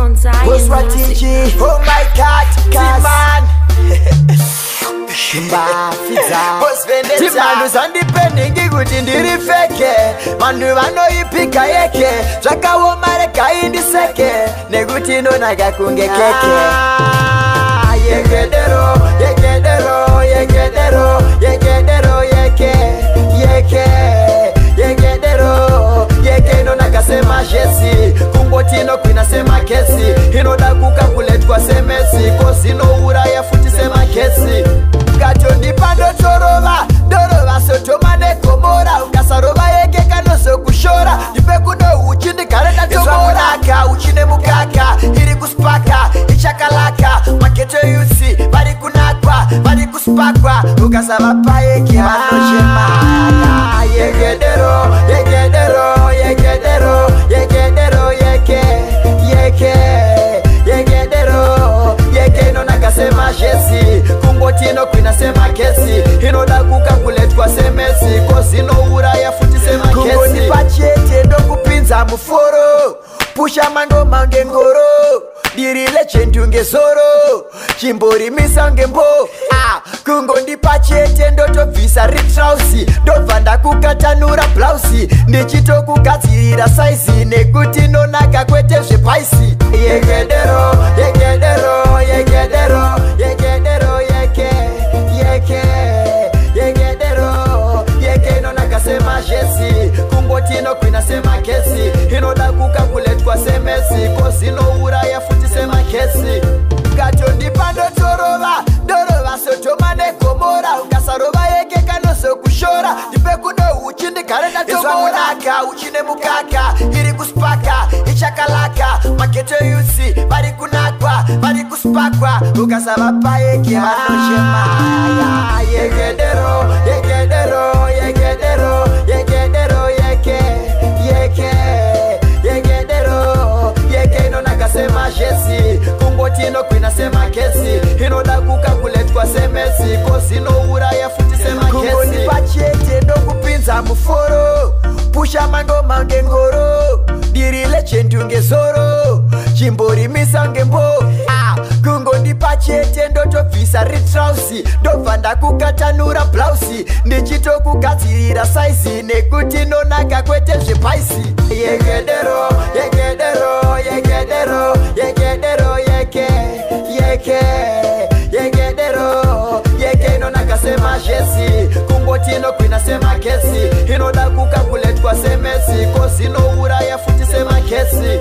on Zion Music. Oh my God, T-Man. T-Man uzandipendingi kuti ndiri feke. Vanhu vanoipika yeke. Zvakaomareka indiseke. Nekuti nonaka kunge keke. Yegedero, yegedero, yegedero, yegedero, yeke, yeke, yegedero, yeke nonaka sema jesi. Kungotino kwina sema kesi. Inoda kukakuletwa semesi. Kozino uraya futi sema kesi. Gato ndipando chorova. Dorova sotoma nekomora. Ukasarova yeke kanoso kushora. Nipe kuno uchindi karenda tomora. Naka uchine mukaka. Iri kuspaka. Ichakalaka. Maketo yusi. Bari kunakwa. Bari kuspakwa. Ukasava payeke vanoshema. Yegedero. Yegedero. Yegedero. Yegedero. Yeke. Yeke. Yegedero. Yeke nonaka sema jesi. Kungotino kwina sema kesi. Inoda kukakuletwa semesi. Kozino uraya futi sema kesi. Kungoni pachete ndo kupinza muforo. Pusha mando mange ngoro. Dirile chentunge soro. Chimbori misange mbo. Kungondi pachete ndo tobvisa ritrausi. Ndobvanda kukatanura blausi. Ndichito kugadzirira saizi. Nekuti nonaka kwete zvepaisi. Yegedero, yegedero, yegedero, yegedero, yeke, yeke, yegedero, yeke nonaka sema jesi. Kungotino kwina sema kesi. Inoda kukakuletwa semesi. Kozino uraya futi sema kesi. Gato ndipando chorova. Dorova sotoma nekomora. Ukasarova yeke kanoso kushora. Nipe kuno uchindi karenda tomora. Naka uchine mukaka. Iri kuspaka. Ichakalaka. Maketo yusi. Bari kunakwa. Bari kuspakwa. Ukasava payeke vanoshema. Yegedero. Yegedero. Yegedero. Yegedero. Yeke. Yeke. Yegedero. Yeke nonaka sema jesi. Kungotino kwina sema kesi. Inoda kukakuletwa semesi. Kozino uraya futi sema kesi. Kungoni pachete ndo kupinza muforo. Pusha mando mange ngoro. Dirile chentunge soro. Chimbori misange mbo. Kungondi pachete ndo tobvisa ritrausi. Ndobvanda kukatanura blausi. Ndichito kugadzirira saizi. Nekuti nonaka kwete zvepaisi. Yegedero, yegedero, yegedero, yegedero, yeke, yeke, yegedero, yeke nonaka sema jesi. Kungotino kwina sema kesi. Inoda kukakuletwa semesi. Kozino uraya futi sema kesi.